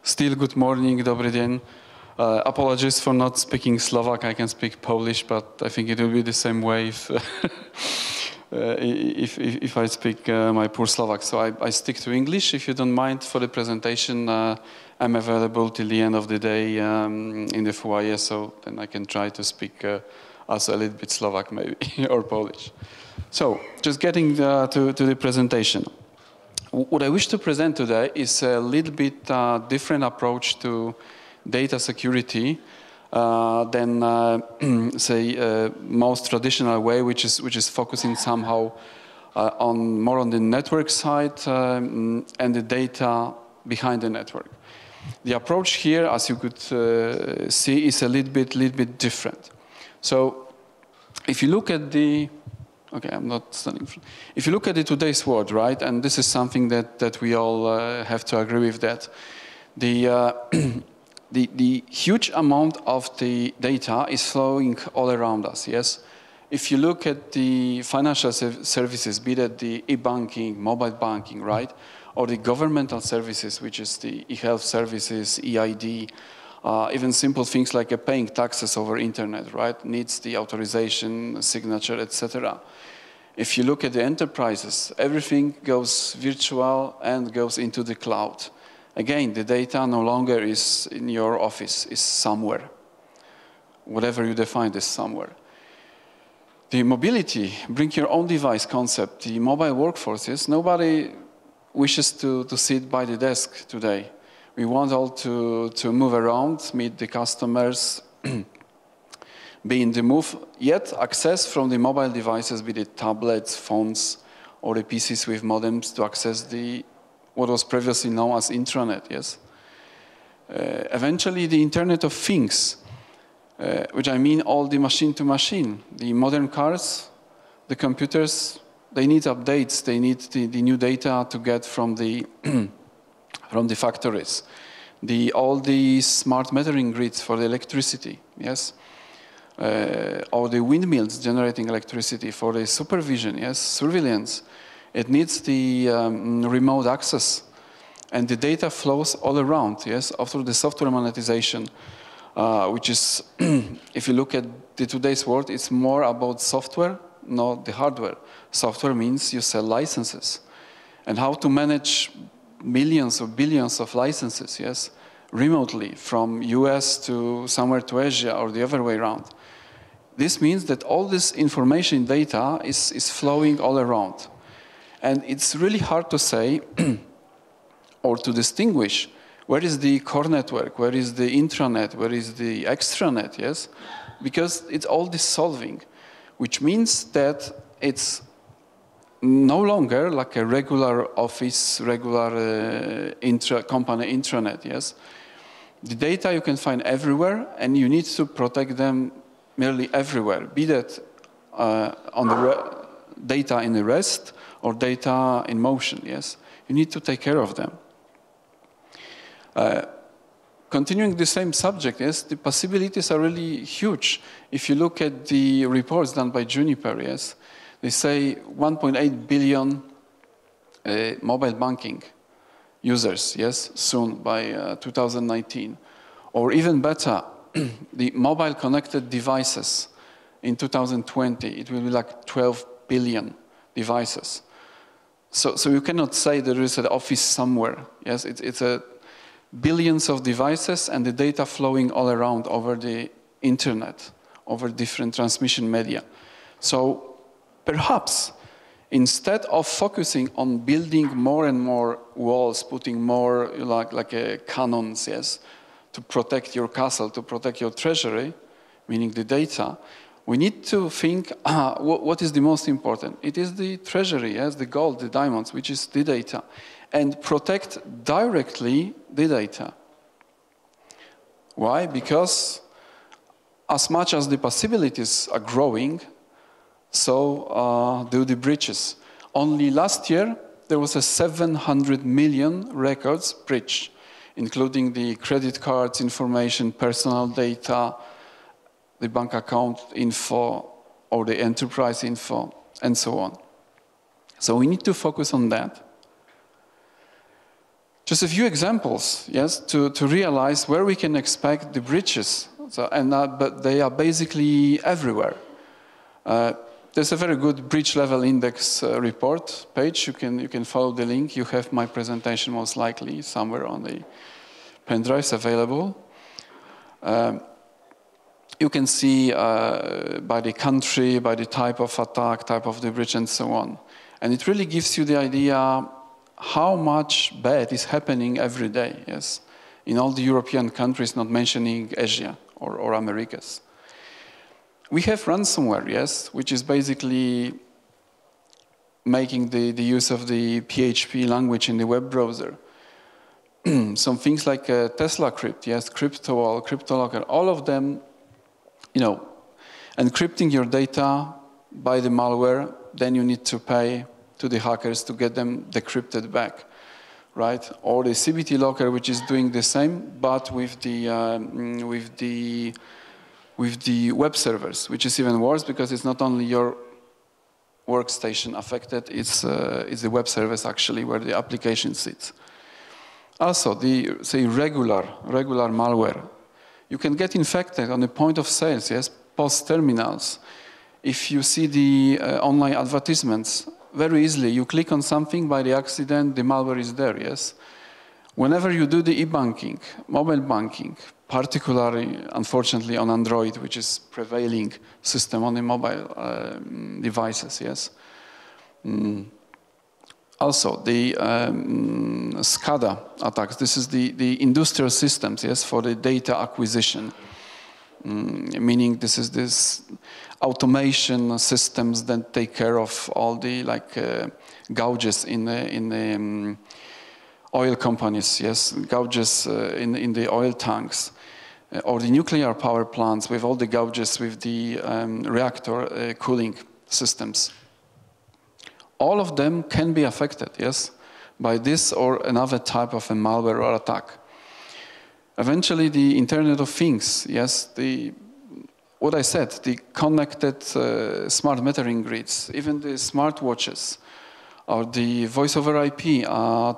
Still good morning, dobry dzień. Apologies for not speaking Slovak. I can speak Polish, but I think it will be the same way if I speak my poor Slovak. So I stick to English. If you don't mind for the presentation, I'm available till the end of the day in the foyer, so then I can try to speak also a little bit Slovak maybe, or Polish. So just getting to the presentation. What I wish to present today is a little bit different approach to data security than, say, most traditional way, which is focusing somehow more on the network side and the data behind the network. The approach here, as you could see, is a little bit different. So, if you look at the okay, I'm not standing. If you look at today's world, right, and this is something that we all have to agree with, that the huge amount of the data is flowing all around us. Yes, if you look at the financial services, be that the e-banking, mobile banking, right, or the governmental services, which is the e-health services, e-ID. Even simple things like paying taxes over internet, right, needs the authorization, signature, etc. If you look at the enterprises, everything goes virtual and goes into the cloud. Again, the data no longer is in your office, is somewhere. Whatever you define is somewhere. The mobility, bring your own device concept, the mobile workforces, nobody wishes to sit by the desk today. We want all to move around, meet the customers, be in the move, yet access from the mobile devices, be it tablets, phones, or the PCs with modems to access what was previously known as intranet, yes? Eventually the Internet of Things, which I mean all the machine-to-machine. The modern cars, the computers, they need updates, they need the new data to get from the factories, all the smart metering grids for the electricity, yes, or the windmills generating electricity for the supervision, yes, surveillance. It needs the remote access, and the data flows all around, yes, through the software monetization, which is, if you look at today's world, it's more about software, not the hardware. Software means you sell licenses, and how to manage millions or billions of licenses, yes, remotely from US to somewhere to Asia or the other way around. This means that all this information data is flowing all around. And it's really hard to say or to distinguish where is the core network, where is the intranet, where is the extranet, yes, because it's all dissolving, which means that it's no longer like a regular office, regular company intranet, yes? The data you can find everywhere, and you need to protect them nearly everywhere, be that on the data in the rest or data in motion, yes? You need to take care of them. Continuing the same subject, yes, the possibilities are really huge. If you look at the reports done by Juniper, yes, they say 1.8 billion mobile banking users, yes, soon by 2019. Or even better, the mobile connected devices in 2020, it will be like 12 billion devices. So you cannot say there is an office somewhere, yes, it's billions of devices and the data flowing all around over the internet, over different transmission media. So perhaps, instead of focusing on building more and more walls, putting more like cannons, yes, to protect your castle, to protect your treasury, meaning the data, we need to think what is the most important. It is the treasury, yes, the gold, the diamonds, which is the data, and protect directly the data. Why? Because as much as the possibilities are growing, so do the breaches. Only last year, there was a 700 million records breach, including the credit cards information, personal data, the bank account info, or the enterprise info, and so on. So we need to focus on that. Just a few examples, yes, to realize where we can expect the breaches. So, but they are basically everywhere. There's a very good breach level index report page. You can follow the link. You have my presentation most likely somewhere on the pen drives available. You can see by the country, by the type of attack, type of the breach, and so on. And it really gives you the idea how much bad is happening every day, yes, in all the European countries, not mentioning Asia or Americas. We have ransomware, yes, which is basically making the use of the PHP language in the web browser. Some things like Tesla Crypt, yes, CryptoWall, CryptoLocker, all of them, you know, encrypting your data by the malware, then you need to pay to the hackers to get them decrypted back, right? Or the CBT Locker, which is doing the same, but with the web servers, which is even worse because it's not only your workstation affected, it's the web servers actually where the application sits. Also, the, say, regular malware. You can get infected on the point of sales, yes, post terminals. If you see the online advertisements, very easily, you click on something, by the accident, the malware is there, yes. Whenever you do the e-banking, mobile banking, particularly, unfortunately, on Android, which is prevailing system on the mobile devices, yes. Also, the SCADA attacks, this is the industrial systems, yes, for the data acquisition. Meaning this automation systems that take care of all the gouges in the oil companies, yes, gouges in the oil tanks, or the nuclear power plants with all the gouges with the reactor cooling systems. All of them can be affected, yes, by this or another type of a malware or attack. Eventually, the Internet of Things, yes, what I said, the connected smart metering grids, even the smartwatches, or the voice over IP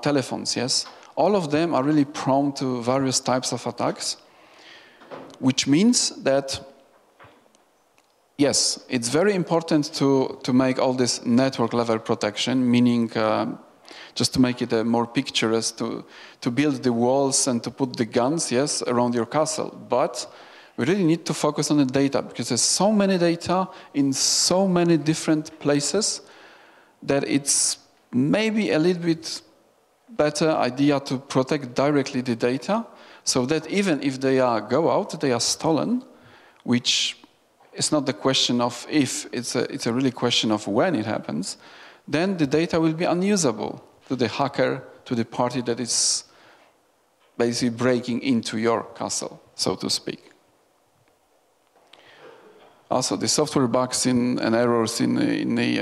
telephones, yes, all of them are really prone to various types of attacks, which means that, yes, it's very important to make all this network level protection, meaning just to make it more picturesque, to build the walls and to put the guns, yes, around your castle. But we really need to focus on the data because there's so many data in so many different places that it's maybe a little bit better idea to protect directly the data so that even if they go out, they are stolen, which is not the question of if, it's a really question of when it happens, then the data will be unusable to the hacker, to the party that is basically breaking into your castle, so to speak. Also, the software bugs and errors in the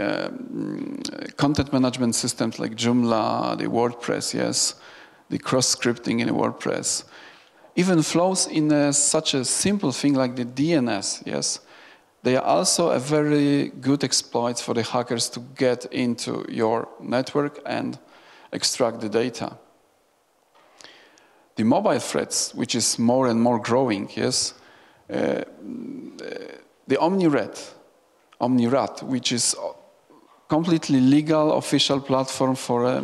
content management systems like Joomla, the WordPress, yes, the cross-scripting in WordPress, even flows in such a simple thing like the DNS, yes, they are also a very good exploit for the hackers to get into your network and extract the data. The mobile threats, which is more and more growing, yes, the OmniRat, which is completely legal official platform for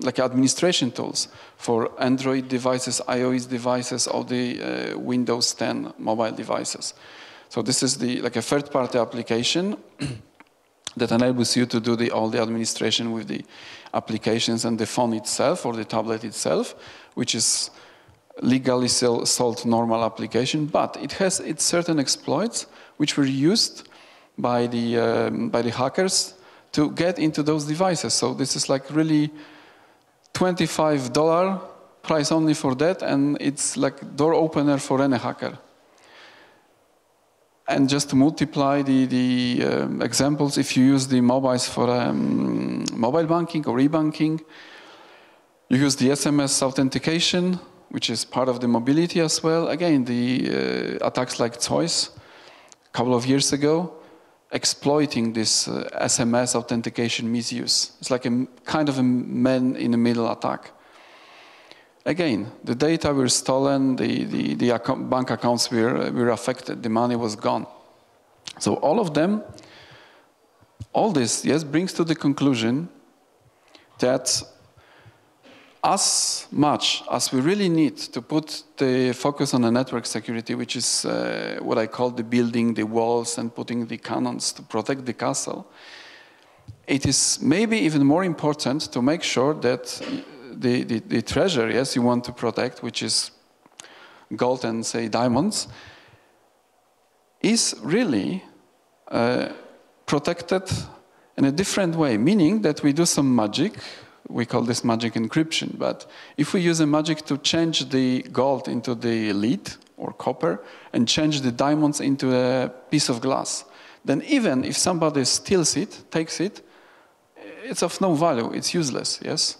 like administration tools for Android devices, iOS devices, or the Windows 10 mobile devices. So this is like a third-party application that enables you to do all the administration with the applications and the phone itself or the tablet itself, which is legally sold normal application, but it has its certain exploits which were used by the hackers to get into those devices. So this is like really $25 price only for that, and it's like door opener for any hacker. And just to multiply the examples, if you use the mobiles for mobile banking or e-banking, you use the SMS authentication, which is part of the mobility as well. Again, the attacks like Choice, a couple of years ago, exploiting this SMS authentication misuse. It's like a kind of a man-in-the-middle attack. again, the data were stolen, the bank accounts were affected, the money was gone. So all of them, all this, yes, brings to the conclusion that as much as we really need to put the focus on the network security, which is what I call the building, the walls, and putting the cannons to protect the castle, it is maybe even more important to make sure that the treasure, yes, you want to protect, which is gold and, say, diamonds, is really protected in a different way, meaning that we do some magic. We call this magic encryption, but if we use a magic to change the gold into the lead or copper and change the diamonds into a piece of glass, then even if somebody steals it, takes it, it's of no value, it's useless, yes?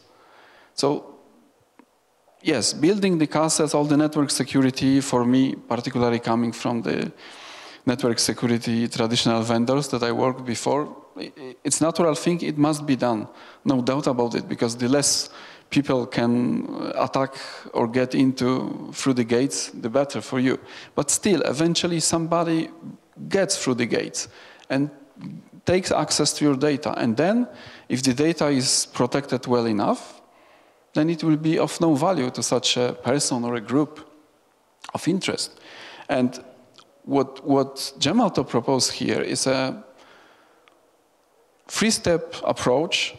So, yes, building the castles, all the network security, for me, particularly coming from the network security traditional vendors that I worked before, it's natural thing, it must be done, no doubt about it, because the less people can attack or get into through the gates, the better for you. But still, eventually somebody gets through the gates and takes access to your data. And then, if the data is protected well enough, then it will be of no value to such a person or a group of interest. And what Gemalto proposed here is a three-step approach,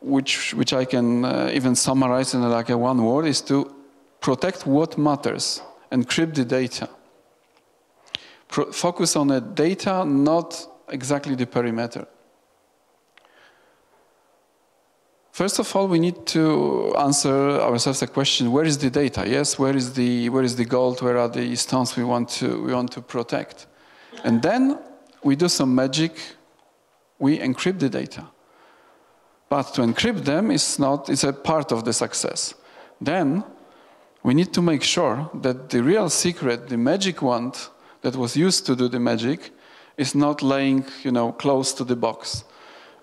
which I can even summarize in like a one word, is to protect what matters, encrypt the data. Focus on the data, not exactly the perimeter. First of all, we need to answer ourselves the question: where is the data? Yes, where is the gold? Where are the stones we want to protect? And then we do some magic. We encrypt the data. But to encrypt them it's a part of the success. Then we need to make sure that the real secret, the magic wand that was used to do the magic, is not laying, close to the box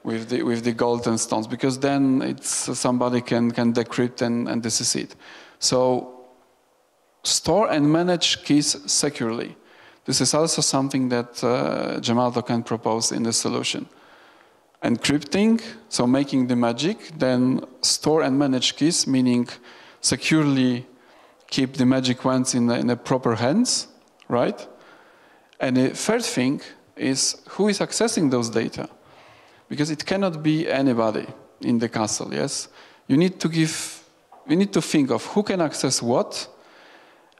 with the gold and stones, because then somebody can decrypt and this is it. So store and manage keys securely. This is also something that Gemalto can propose in the solution. Encrypting, so making the magic, then store and manage keys, meaning securely keep the magic wands in the proper hands, right? And the third thing is who is accessing those data, because it cannot be anybody in the castle. Yes, we need to think of who can access what,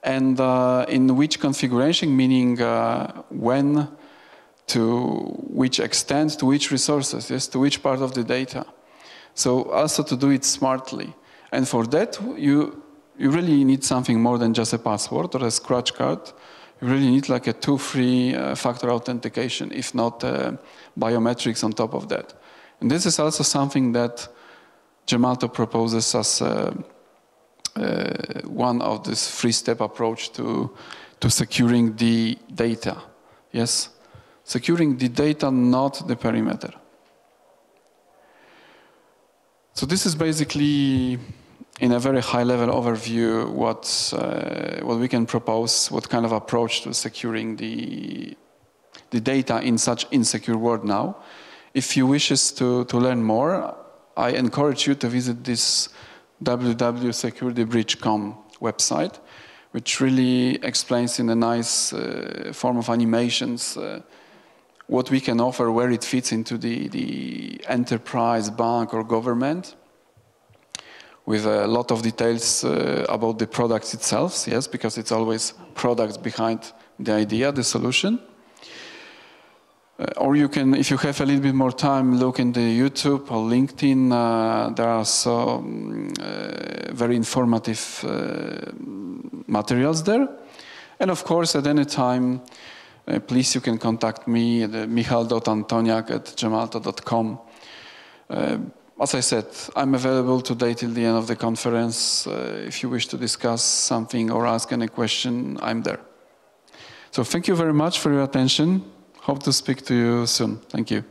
and in which configuration, meaning when, to which extent, to which resources, yes, to which part of the data. So also to do it smartly. And for that, you really need something more than just a password or a scratch card. You really need like a 2-3 factor authentication, if not biometrics on top of that. And this is also something that Gemalto proposes as one of this 3-step approach to securing the data. Yes? Securing the data, not the perimeter. So this is basically, in a very high-level overview, what we can propose, what kind of approach to securing the data in such insecure world now. If you wish to learn more, I encourage you to visit this www.securitybridge.com website, which really explains in a nice form of animations what we can offer, where it fits into the enterprise, bank, or government, with a lot of details about the products itself, yes, because it's always products behind the idea, the solution. Or you can, if you have a little bit more time, look in the YouTube or LinkedIn. There are some very informative materials there. And of course, at any time, please, you can contact me at michal.antoniak@gemalto.com. As I said, I'm available today till the end of the conference. If you wish to discuss something or ask any question, I'm there. So thank you very much for your attention. Hope to speak to you soon. Thank you.